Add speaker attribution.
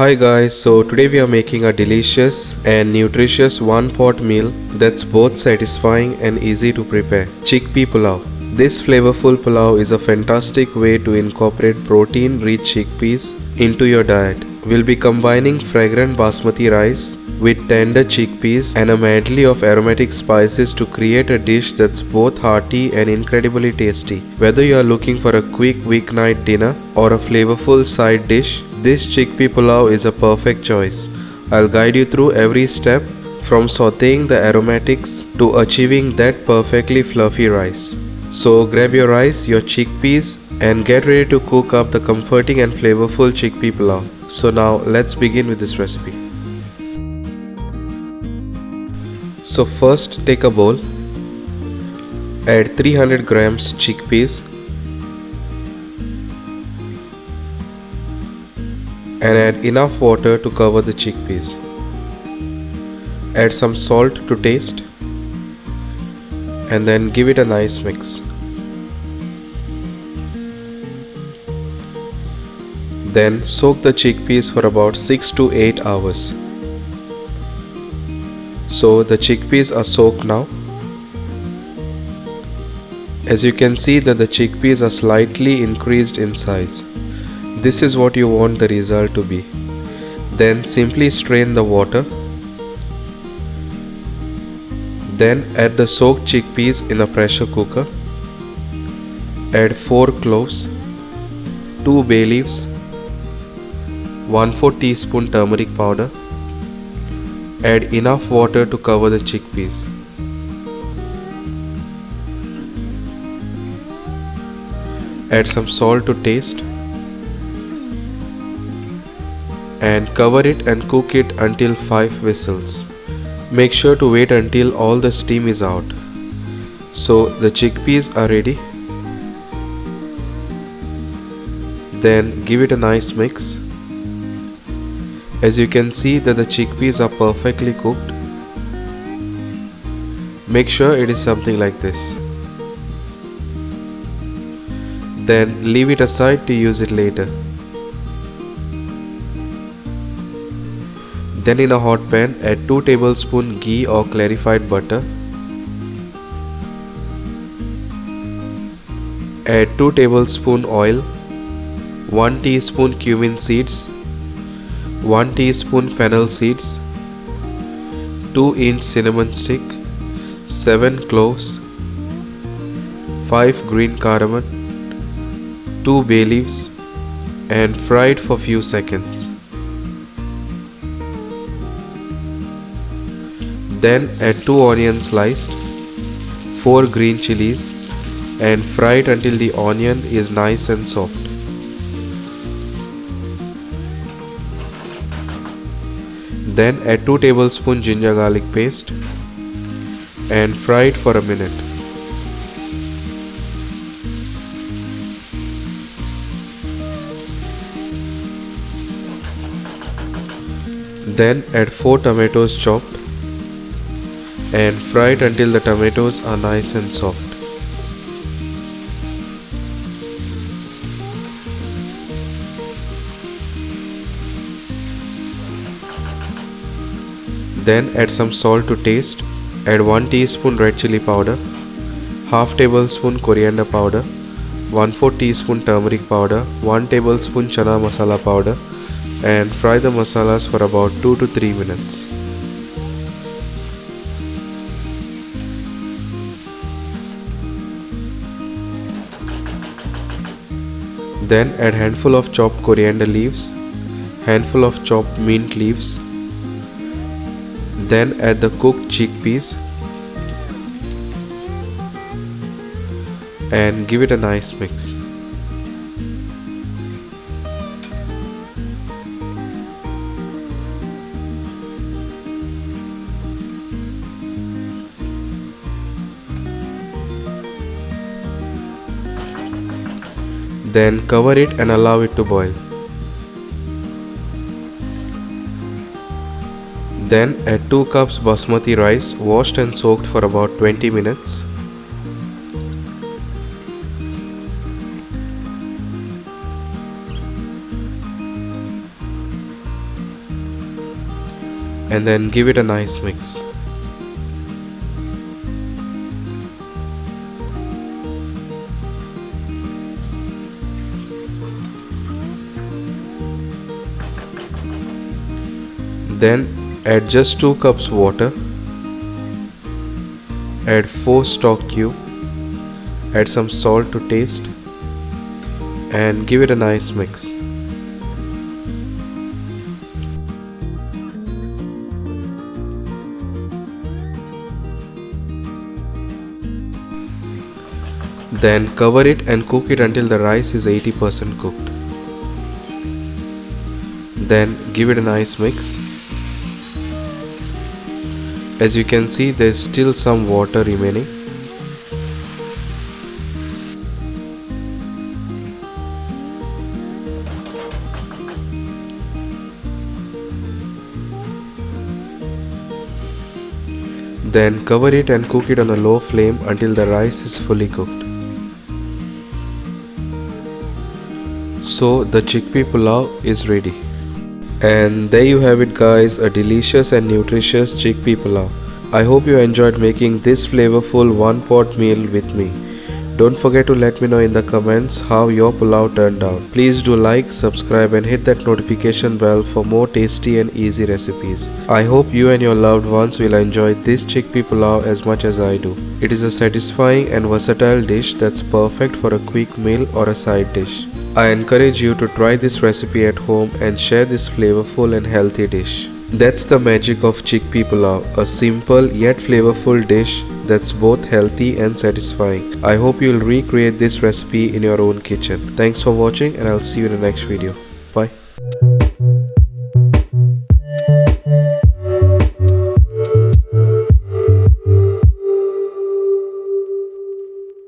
Speaker 1: Hi guys, so today we are making a delicious and nutritious one pot meal that's both satisfying and easy to prepare. Chickpea Pulao. This flavorful pulao is a fantastic way to incorporate protein-rich chickpeas into your diet. We'll be combining fragrant basmati rice with tender chickpeas and a medley of aromatic spices to create a dish that's both hearty and incredibly tasty. Whether you are looking for a quick weeknight dinner or a flavorful side dish, this chickpea pulao is a perfect choice. I'll guide you through every step from sauteing the aromatics to achieving that perfectly fluffy rice. So grab your rice, your chickpeas and get ready to cook up the comforting and flavorful chickpea pulao. So now let's begin with this recipe. So first take a bowl, add 300 grams chickpeas and add enough water to cover the chickpeas. Add some salt to taste and then give it a nice mix. Then soak the chickpeas for about 6 to 8 hours. So the chickpeas are soaked now. As you can see that the chickpeas are slightly increased in size. This is what you want the result to be. Then simply strain the water. Then add the soaked chickpeas in a pressure cooker. Add 4 cloves, 2 bay leaves, 1/4 teaspoon turmeric powder. Add enough water to cover the chickpeas. Add some salt to taste and cover it and cook it until 5 whistles. Make sure to wait until all the steam is out. So the chickpeas are ready. Then give it a nice mix. As you can see that the chickpeas are perfectly cooked. Make sure it is something like this. Then leave it aside to use it later. Then in a hot pan add 2 tablespoons ghee or clarified butter. Add 2 tablespoons oil, 1 teaspoon cumin seeds, 1 teaspoon fennel seeds, 2-inch cinnamon stick, 7 cloves, 5 green cardamom, 2 bay leaves and fry it for few seconds. Then add 2 onions sliced, 4 green chilies and fry it until the onion is nice and soft. Then add 2 tablespoons ginger garlic paste and fry it for a minute. Then add 4 tomatoes chopped and fry it until the tomatoes are nice and soft. Then add some salt to taste. Add 1 teaspoon red chili powder, half tablespoon coriander powder, 1/4 teaspoon turmeric powder, 1 tablespoon chana masala powder and fry the masalas for about 2 to 3 minutes. Then add handful of chopped coriander leaves, handful of chopped mint leaves. Then add the cooked chickpeas and give it a nice mix. Then cover it and allow it to boil. Then add 2 cups basmati rice washed and soaked for about 20 minutes. and then give it a nice mix. Then add just 2 cups water, add 4 stock cube, add some salt to taste, and give it a nice mix. Then cover it and cook it until the rice is 80% cooked. Then give it a nice mix. As you can see, there is still some water remaining. Then cover it and cook it on a low flame until the rice is fully cooked. So the chickpea pulao is ready. And there you have it guys, a delicious and nutritious chickpea pulao. I hope you enjoyed making this flavorful one pot meal with me. Don't forget to let me know in the comments how your pulao turned out. Please do like, subscribe and hit that notification bell for more tasty and easy recipes. I hope you and your loved ones will enjoy this chickpea pulao as much as I do. It is a satisfying and versatile dish that's perfect for a quick meal or a side dish. I encourage you to try this recipe at home and share this flavorful and healthy dish. That's the magic of chickpea pulao, a simple yet flavorful dish that's both healthy and satisfying. I hope you'll recreate this recipe in your own kitchen. Thanks for watching and I'll see you in the next video. Bye.